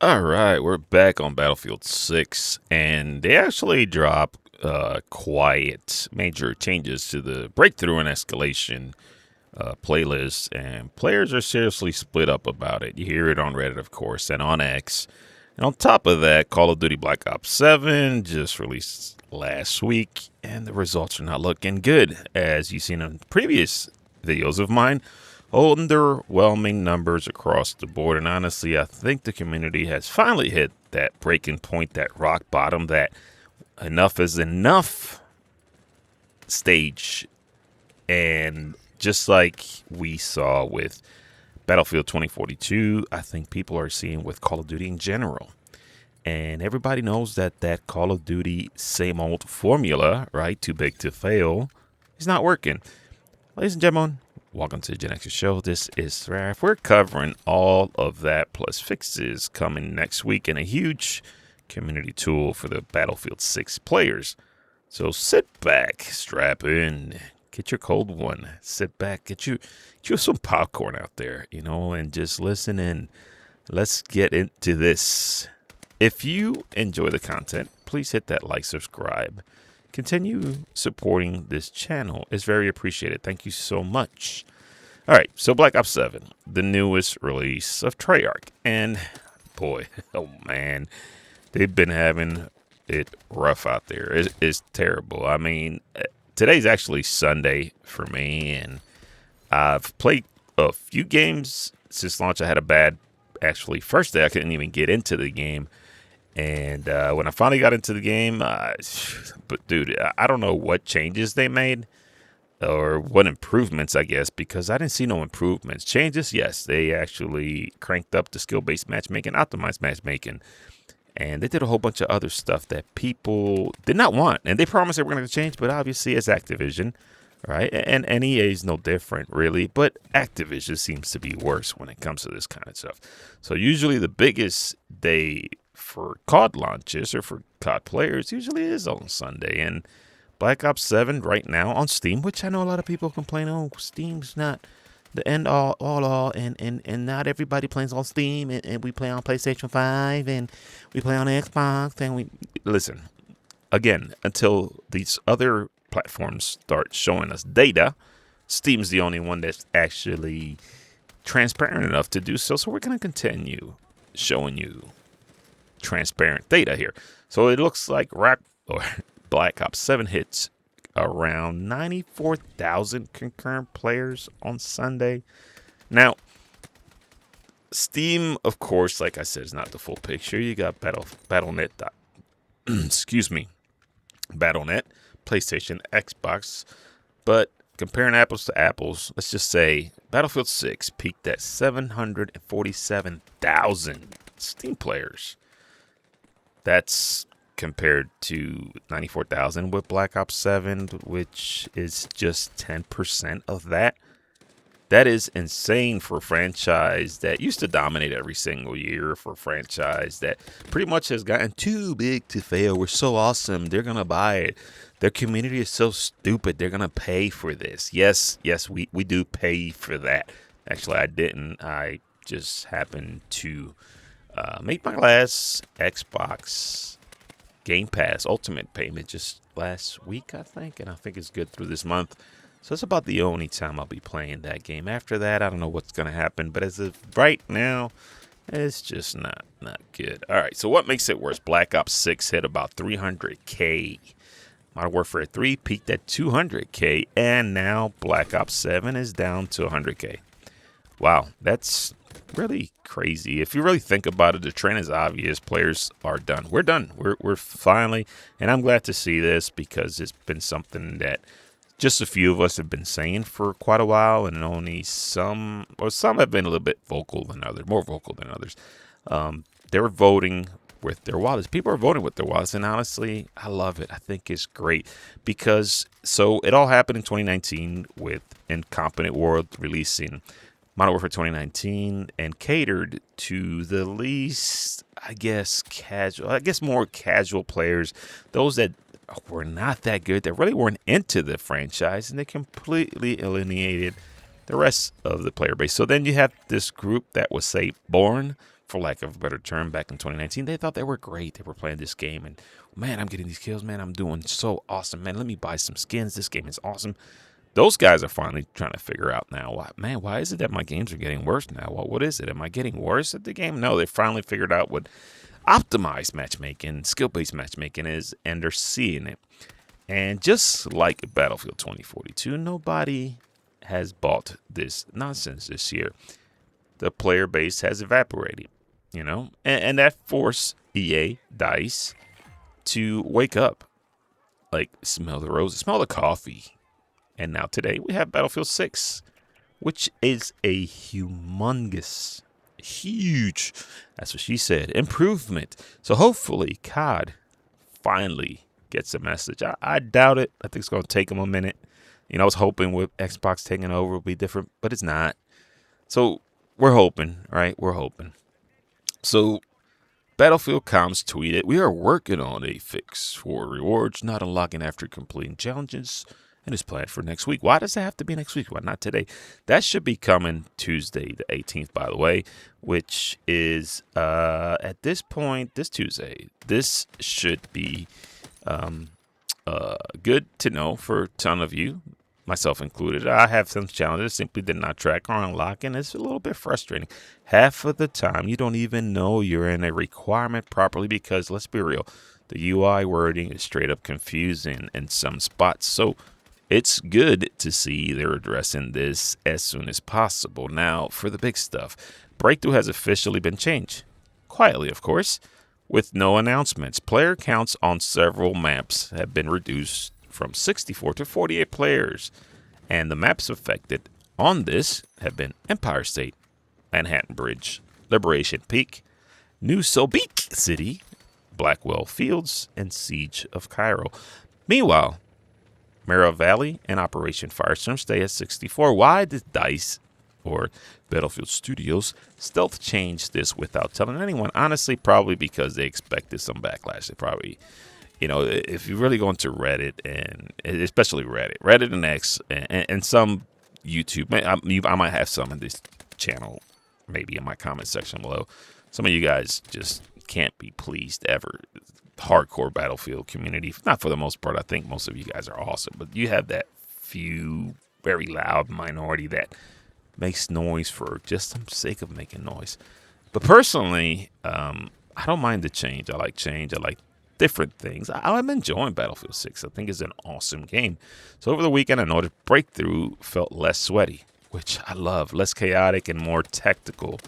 All right, we're back on Battlefield 6, and they actually dropped quiet major changes to the Breakthrough and Escalation playlist, and players are seriously split up about it. You hear it on Reddit, of course, and on X. And on top of that, Call of Duty Black Ops 7 just released last week, and the results are not looking good, as you've seen in previous videos of mine. Underwhelming numbers across the board, and honestly, I think the community has finally hit that breaking point, that rock bottom, that enough is enough stage. And just like we saw with Battlefield 2042, I think people are seeing with Call of Duty in general. And everybody knows that that Call of Duty same old formula, right, too big to fail, is not working. Ladies and gentlemen, welcome to the Gen X Show. This is Thraff. We're covering all of that plus fixes coming next week and a huge community tool for the Battlefield 6 players. So sit back, strap in, get your cold one. Sit back, get you some popcorn out there, and just listen in. Let's get into this. If you enjoy the content, please hit that like, subscribe. Continue supporting this channel. It's very appreciated. Thank you so much. All right, so Black Ops 7, the newest release of Treyarch. And boy, oh man, they've been having it rough out there. It's terrible. I mean, today's actually Sunday for me, and I've played a few games since launch. I had a bad, actually, first day I couldn't even get into the game. And when I finally got into the game, but dude, I don't know what changes they made or what improvements, I guess, because I didn't see no improvements. Changes, yes, they actually cranked up the skill-based matchmaking, optimized matchmaking, and they did a whole bunch of other stuff that people did not want. And they promised they were going to change, but obviously it's Activision, right? And EA is no different, really, but Activision seems to be worse when it comes to this kind of stuff. So usually the biggest day for COD launches or for COD players usually is on Sunday, and Black Ops 7 right now on Steam, which I know a lot of people complain, oh, Steam's not the end all, and not everybody plays on Steam, and we play on PlayStation 5, and we play on Xbox, and we listen again until these other platforms start showing us data. Steam's the only one that's actually transparent enough to do so, so we're going to continue showing you transparent data here. So it looks like Black Ops 7 hits around 94,000 concurrent players on Sunday. Now, Steam, of course, like I said, is not the full picture. You got Battle.net, Battle.net, PlayStation, Xbox. But comparing apples to apples, let's just say Battlefield 6 peaked at 747,000 Steam players. That's compared to 94,000 with Black Ops 7, which is just 10% of that. That is insane for a franchise that used to dominate every single year, for a franchise that pretty much has gotten too big to fail. We're so awesome. They're going to buy it. Their community is so stupid. They're going to pay for this. Yes, we do pay for that. Actually, I didn't. I just happened to make my last Xbox Game Pass Ultimate payment just last week, I think, and I think it's good through this month. So it's about the only time I'll be playing that game. After that, I don't know what's going to happen, but as of right now, it's just not good. All right, so what makes it worse? Black Ops 6 hit about 300K. Modern Warfare 3 peaked at 200K, and now Black Ops 7 is down to 100K. Wow, that's really crazy. If you really think about it, the trend is obvious. Players are done. We're done. We're finally, and I'm glad to see this because it's been something that just a few of us have been saying for quite a while, and only some have been a little bit vocal than others, more vocal than others. They're voting with their wallets. People are voting with their wallets, and honestly, I love it. I think it's great because it all happened in 2019 with Incompetent World releasing Modern Warfare 2019 and catered to the least, more casual players, those that were not that good, that really weren't into the franchise, and they completely alienated the rest of the player base. So then you have this group that was, say, born for lack of a better term, back in 2019. They thought they were great. They were playing this game, and man, I'm getting these kills, man. I'm doing so awesome, man. Let me buy some skins. This game is awesome. Those guys are finally trying to figure out now, why is it that my games are getting worse now? Well, what is it? Am I getting worse at the game? No, they finally figured out what optimized matchmaking, skill-based matchmaking is, and they're seeing it. And just like Battlefield 2042, nobody has bought this nonsense this year. The player base has evaporated, and that forced EA, DICE, to wake up. Like, smell the roses, smell the coffee. And now today we have Battlefield 6, which is a huge, that's what she said, improvement. So hopefully COD finally gets a message. I doubt it. I think it's going to take them a minute. I was hoping with Xbox taking over it would be different, but it's not. So we're hoping, right? We're hoping. So Battlefield Comms tweeted, "We are working on a fix for rewards not unlocking after completing challenges, and it's planned for next week." Why does it have to be next week? Why not today? That should be coming Tuesday, the 18th, by the way, which is at this point, this Tuesday. This should be good to know for a ton of you, myself included. I have some challenges simply did not track or unlock, and it's a little bit frustrating. Half of the time, you don't even know you're in a requirement properly because, let's be real, the UI wording is straight up confusing in some spots. So it's good to see they're addressing this as soon as possible. Now, for the big stuff, Breakthrough has officially been changed. Quietly, of course, with no announcements. Player counts on several maps have been reduced from 64 to 48 players. And the maps affected on this have been Empire State, Manhattan Bridge, Liberation Peak, New Sobek City, Blackwell Fields, and Siege of Cairo. Meanwhile, Mara Valley and Operation Firestorm stay at 64. Why did DICE or Battlefield Studios stealth change this without telling anyone? Honestly, probably because they expected some backlash. They probably, if you really go into Reddit, and especially Reddit and X, and some YouTube, I might have some in this channel, maybe in my comment section below. Some of you guys just can't be pleased ever. Hardcore Battlefield community, not for the most part. I think most of you guys are awesome, but you have that few very loud minority that makes noise for just the sake of making noise. But personally, I don't mind the change. I like change. I like different things. I'm enjoying Battlefield 6. I think it's an awesome game. So over the weekend, I noticed Breakthrough felt less sweaty, which I love. Less chaotic and more tactical.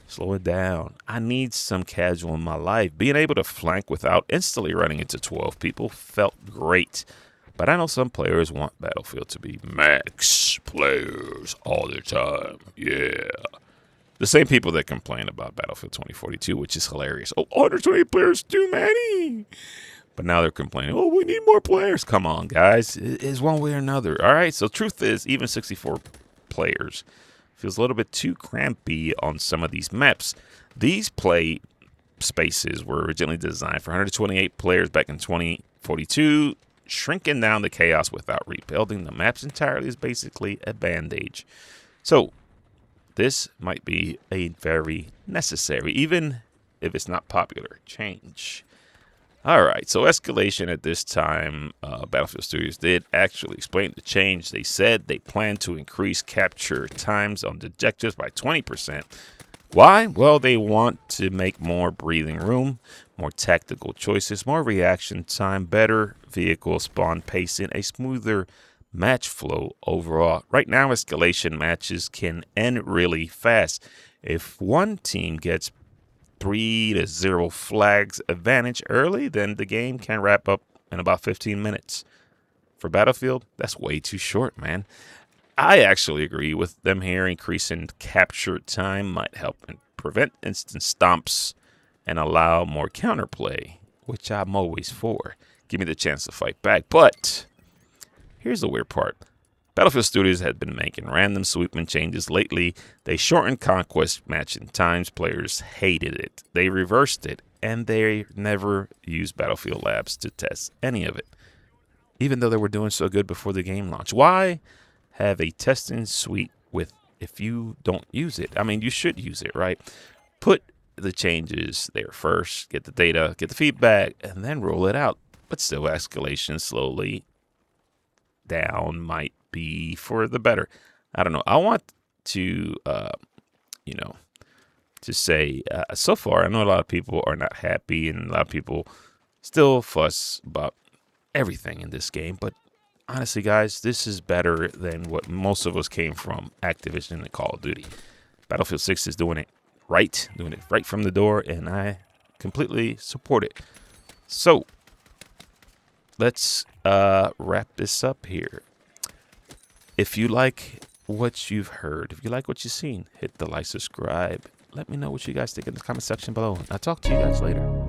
Slow it down. I need some casual in my life. Being able to flank without instantly running into 12 people felt great. But I know some players want Battlefield to be max players all the time. Yeah. The same people that complain about Battlefield 2042, which is hilarious. Oh, 120 players, too many. But now they're complaining, oh, we need more players. Come on, guys. It's one way or another. All right. So truth is, even 64 players feels a little bit too crampy on some of these maps. These play spaces were originally designed for 128 players back in 2042. Shrinking down the chaos without rebuilding the maps entirely is basically a bandage. So this might be a very necessary, even if it's not popular, change. All right, so Escalation at this time, Battlefield Studios did actually explain the change. They said they plan to increase capture times on the objectives by 20%. Why? Well, they want to make more breathing room, more tactical choices, more reaction time, better vehicle spawn pacing, a smoother match flow overall. Right now, Escalation matches can end really fast. If one team gets 3-0 flags advantage early, then the game can wrap up in about 15 minutes. For Battlefield, that's way too short, man. I actually agree with them here. Increasing capture time might help and prevent instant stomps and allow more counterplay, which I'm always for. Give me the chance to fight back. But here's the weird part. Battlefield Studios had been making random sweeping changes lately. They shortened conquest matching times. Players hated it. They reversed it, and they never used Battlefield Labs to test any of it, even though they were doing so good before the game launched. Why have a testing suite if you don't use it? I mean, you should use it, right? put the changes there first, get the data, get the feedback, and then roll it out. But still, escalation slowly down might be for the better. I don't know. I want to, to say so far, I know a lot of people are not happy and a lot of people still fuss about everything in this game. But honestly, guys, this is better than what most of us came from Activision and Call of Duty. Battlefield 6 is doing it right from the door, and I completely support it. So let's wrap this up here. If you like what you've heard, if you like what you've seen, hit the like, subscribe. Let me know what you guys think in the comment section below. I'll talk to you guys later.